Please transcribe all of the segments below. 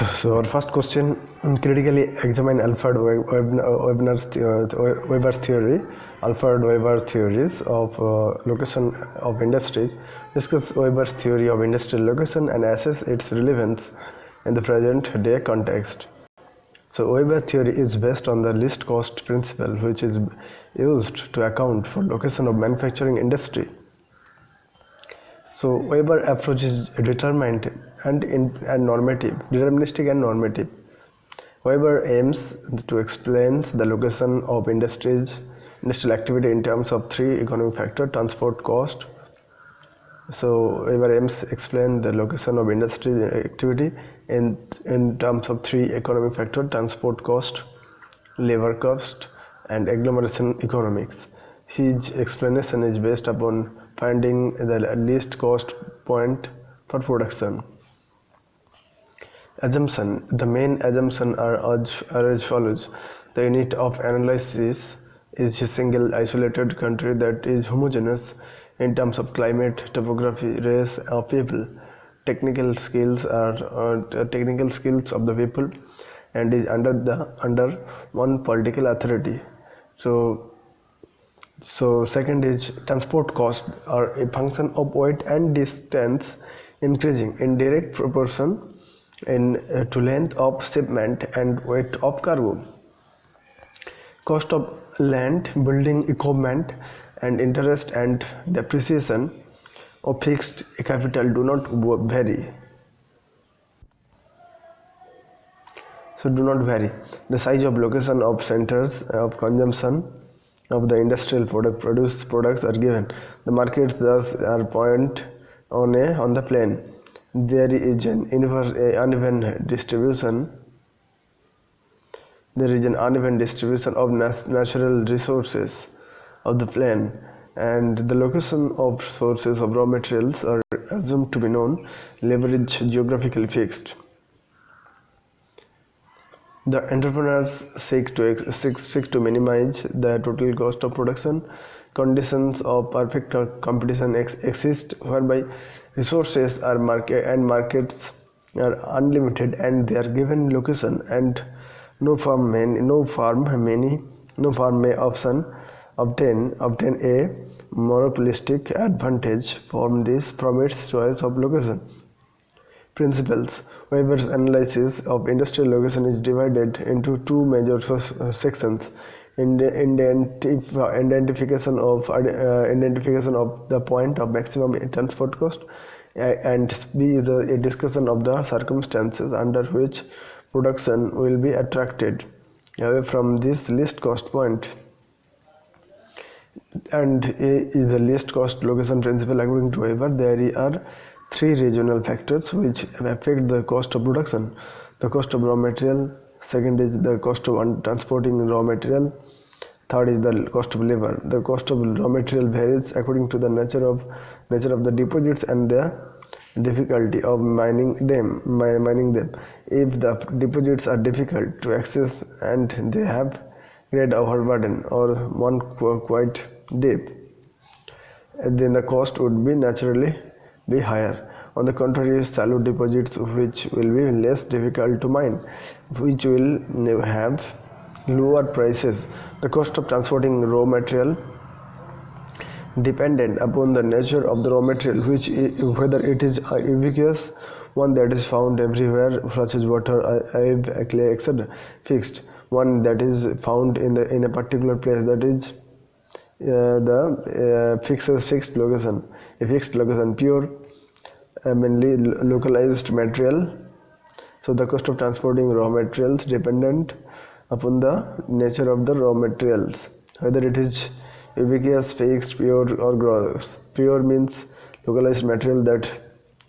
So our first question: critically examine Weber's theory, Alfred Weber's theories of location of industry. Discuss Weber's theory of industrial location and assess its relevance in the present day context. So Weber theory is based on the least cost principle, which is used to account for location of manufacturing industry. So Weber approach is determined and deterministic and normative. Weber aims to explain the location of industrial activity in terms of three economic factors: transport cost. So Weber aims explain the location of industrial activity in terms of three economic factors: transport cost, labor cost, and agglomeration economics. His explanation is based upon finding the least cost point for production. Assumption. The main assumptions are as follows. The unit of analysis is a single isolated country that is homogeneous in terms of climate, topography, race of people. Technical skills of the people and is under one political authority. So second is transport costs are a function of weight and distance increasing in direct proportion to length of shipment and weight of cargo. Cost of land, building equipment, and interest and depreciation of fixed capital do not vary. The size of location of centers of consumption of the industrial produced products are given. The markets thus are point on the plane. There is an uneven distribution. There is an uneven distribution of natural resources of the plane, and the location of sources of raw materials are assumed to be known. Leverage geographically fixed. The entrepreneurs seek to minimize the total cost of production. Conditions of perfect competition exist, whereby resources are markets are unlimited, and they are given location, and no firm may often obtain a monopolistic advantage from its choice of location. Principles. Weber's analysis of industrial location is divided into two major sections: identification of the point of maximum transport cost, and B is a discussion of the circumstances under which production will be attracted away from this least cost point. And A is the least cost location principle. According to Weber, there are three regional factors which affect the cost of production: the cost of raw material, second is the cost of transporting raw material, third is the cost of labor. The cost of raw material varies according to the nature of the deposits and the difficulty of mining them. If the deposits are difficult to access and they have great overburden or one quite deep, then the cost would be naturally be higher. On the contrary, shallow deposits which will be less difficult to mine, which will have lower prices. The cost of transporting raw material dependent upon the nature of the raw material, whether it is ubiquitous, one that is found everywhere, such as water, air, clay, etc. Fixed, one that is found in a particular place, that is the fixed location. A fixed location. Pure, mainly localized material. So the cost of transporting raw materials dependent upon the nature of the raw materials, whether it is ubiquitous, fixed, pure, or gross. Pure means localized material that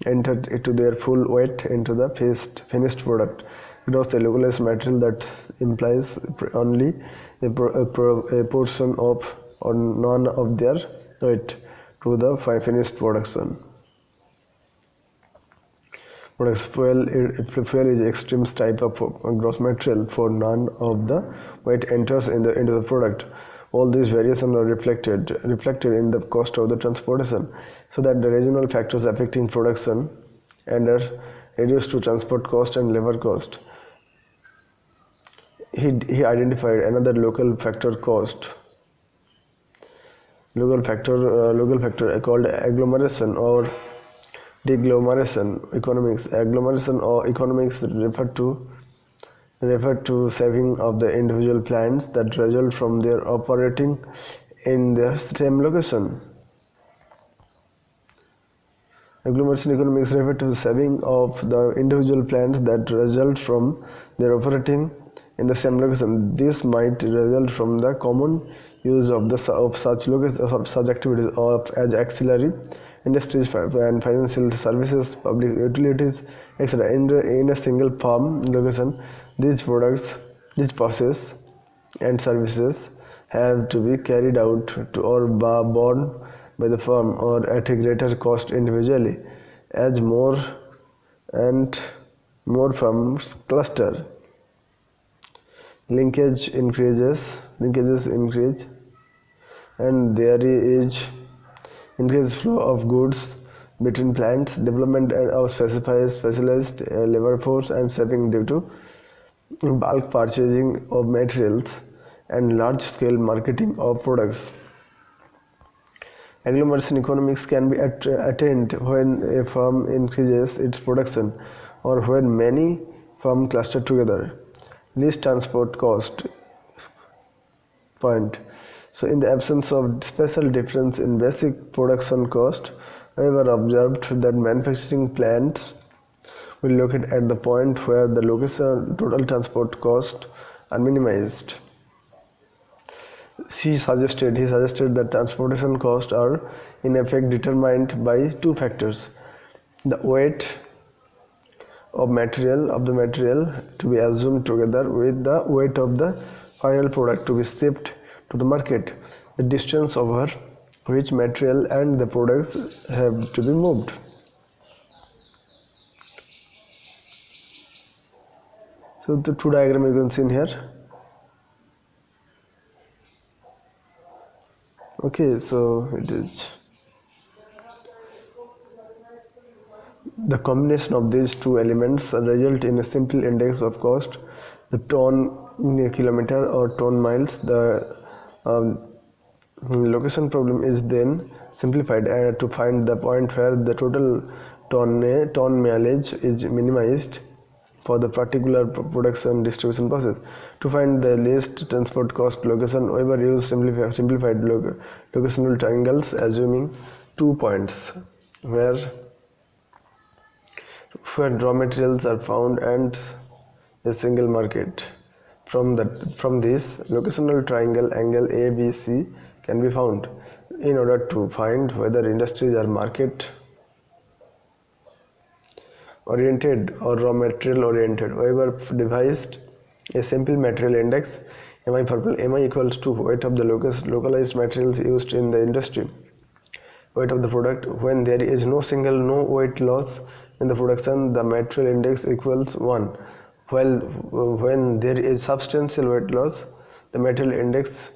entered into their full weight into the finished product. Gross, a localized material that implies only a portion of or none of their weight to the finished production. Fuel is extreme type of gross material, for none of the weight enters into the product. All these variations are reflected in the cost of the transportation, so that the regional factors affecting production and reduced to transport cost and labor cost. He identified another local factor called agglomeration or deglomeration economics. Agglomeration or economics refer to saving of the individual plants that result from their operating in the same location. Agglomeration economics refer to the saving of the individual plants that result from their operating in the same location. This might result from the common use of such activities as auxiliary industries and financial services, public utilities, etc. In a single farm location, these process and services have to be carried out or borne by the firm or at a greater cost individually. As more and more firms cluster, linkages increase, and there is increased flow of goods between plants, development of specialized labor force, and saving due to bulk purchasing of materials and large-scale marketing of products. Agglomeration economics can be attained when a firm increases its production or when many firms cluster together. Least transport cost point. So in the absence of special difference in basic production cost, however, observed that manufacturing plants will locate at the point where the location total transport costs are minimized. He suggested that transportation costs are in effect determined by two factors: the weight of the material to be assumed together with the weight of the final product to be shipped to the market, the distance over which material and the products have to be moved. So the two diagram you can see in here. Okay, so it is the combination of these two elements result in a simple index of cost, the ton kilometer or ton miles. The location problem is then simplified to find the point where the total ton mileage is minimized for the particular production distribution process. To find the least transport cost location, Weber used simplified locational triangles, assuming 2 points where raw materials are found and a single market. From this locational triangle, angle ABC can be found. In order to find whether industries are market oriented or raw material oriented, Weber devised a simple material index, MI equals to weight of the localized materials used in the industry, weight of the product. When there is no weight loss in the production, the material index equals 1, while when there is substantial weight loss, the material index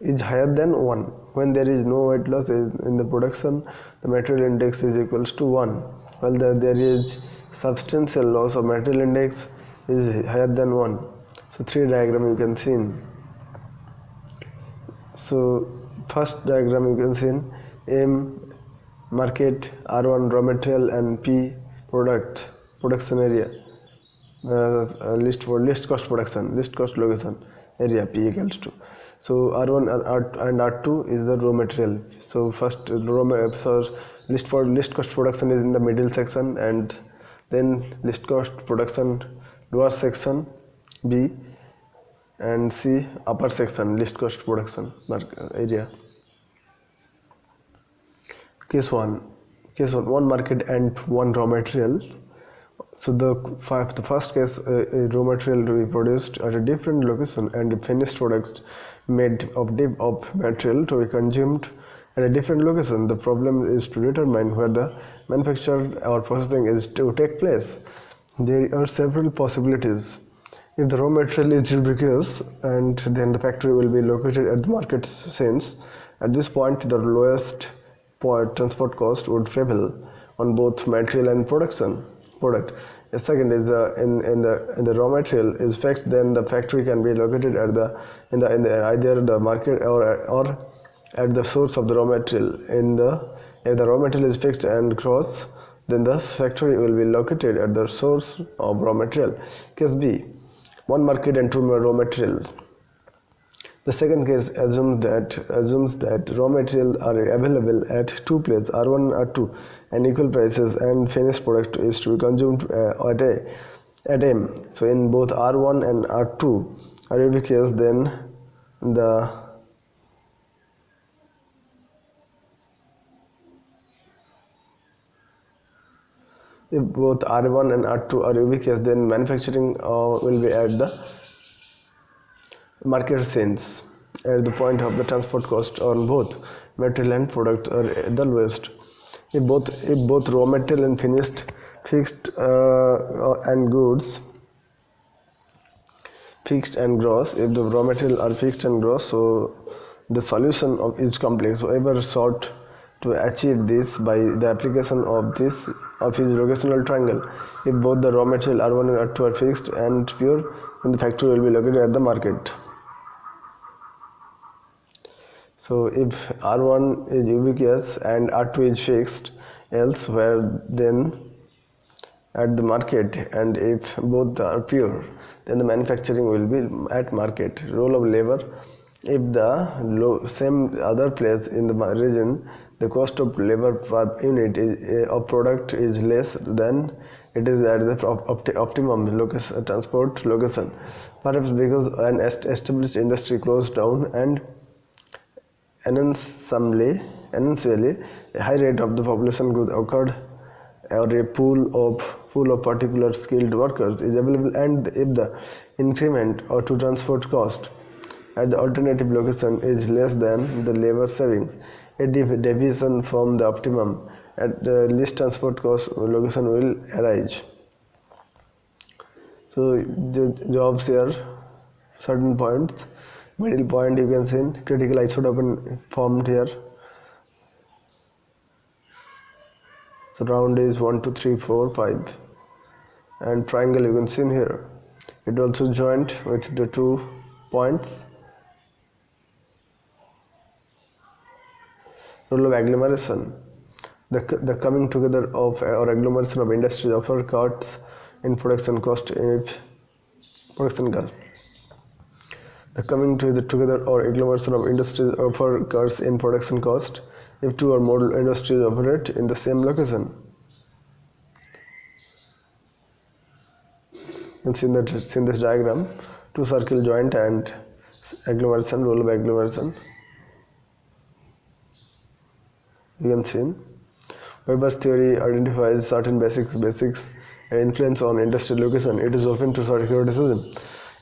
is higher than 1. When there is no weight loss in the production, the material index is equals to 1, while there is substantial loss of material index is higher than 1. So 3 diagram you can see in. So first diagram you can see in M market, R1 raw material, and P production area, list cost location area, P equals to. So R1 and R2 is the raw material. So first list cost production is in the middle section, and then list cost production lower section B, and C upper section list cost production area. Case 1, 1 market and 1 raw material. So the first case, a raw material to be produced at a different location and a finished product made of material to be consumed at a different location. The problem is to determine where the manufacture or processing is to take place. There are several possibilities. If the raw material is ubiquitous, and then the factory will be located at the market sense, at this point the lowest transport cost would prevail on both material and production. product. The second is in the raw material is fixed, then the factory can be located at the either the market or at the source of the raw material. If the raw material is fixed and gross, then the factory will be located at the source of raw material. Case B, one market and two raw materials. The second case assumes that raw materials are available at two places, R1 and R2, and equal prices, and finished product is to be consumed at M. So in both R1 and R2 are ubiquitous, then if both R1 and R2 are ubiquitous, then manufacturing will be at the market sense at the point of the transport cost on both material and product are the lowest. If both raw material and fixed and goods fixed and gross, if the raw material are fixed and gross, so the solution of each complex. Whoever sought to achieve this by the application of his locational triangle. If both the raw material R1 and R2 are fixed and pure, then the factory will be located at the market. So if R1 is ubiquitous and R2 is fixed elsewhere, then at the market, and if both are pure, then the manufacturing will be at market. Role of labor: if the same other place in the region, the cost of labor per unit of product is less than it is at the optimum transport location, perhaps because an established industry closed down, and eventually a high rate of the population growth occurred, or a pool of particular skilled workers is available, and if the increment or to transport cost at the alternative location is less than the labor savings, a deviation from the optimum at the least transport cost location will arise. So the jobs here, certain points. Middle point you can see critical isotope formed here. So round is 1 2 3 4 5, and triangle you can see here. It also joined with the 2 points. Role of agglomeration: the coming together of or agglomeration of industries offer cuts in production cost. The coming together or agglomeration of industries offer cuts in production cost if two or more industries operate in the same location. You can see in this diagram, two circle joint and agglomeration. Role of agglomeration, you can see Weber's theory identifies certain basics and influence on industrial location. It is open to criticism.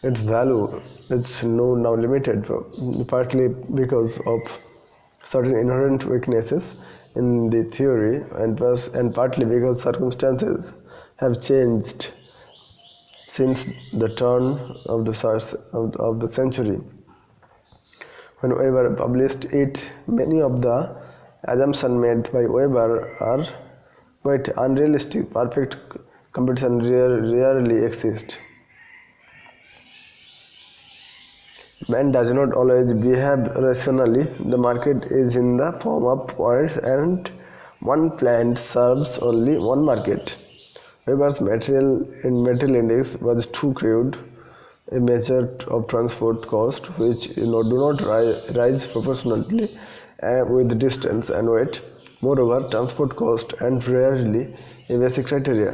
Its value is now limited, partly because of certain inherent weaknesses in the theory, and partly because circumstances have changed since the turn of the century. When Weber published it, many of the assumptions made by Weber are quite unrealistic. Perfect competition rarely exists. Man does not always behave rationally. The market is in the form of points, and one plant serves only one market. Weber's material index was too crude a measure of transport cost, which do not rise proportionately with distance and weight. Moreover, transport cost and rarely a basic criteria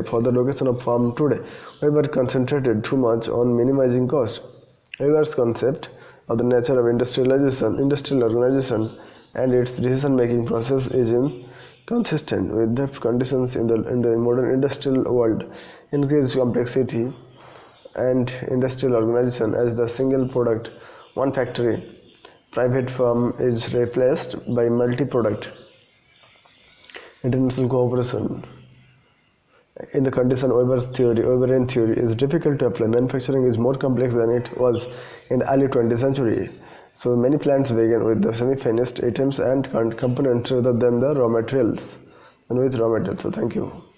for the location of farm today. Weber concentrated too much on minimizing cost. Weber's concept of the nature of industrial organization, and its decision-making process is inconsistent with the conditions in the modern industrial world. Increased complexity and industrial organization as the single product, one factory, private firm is replaced by multi-product international cooperation. In the condition Weberian theory is difficult to apply. Manufacturing is more complex than it was in the early 20th century. So many plants began with the semi-finished items and components rather than the raw materials. and with raw material. So thank you.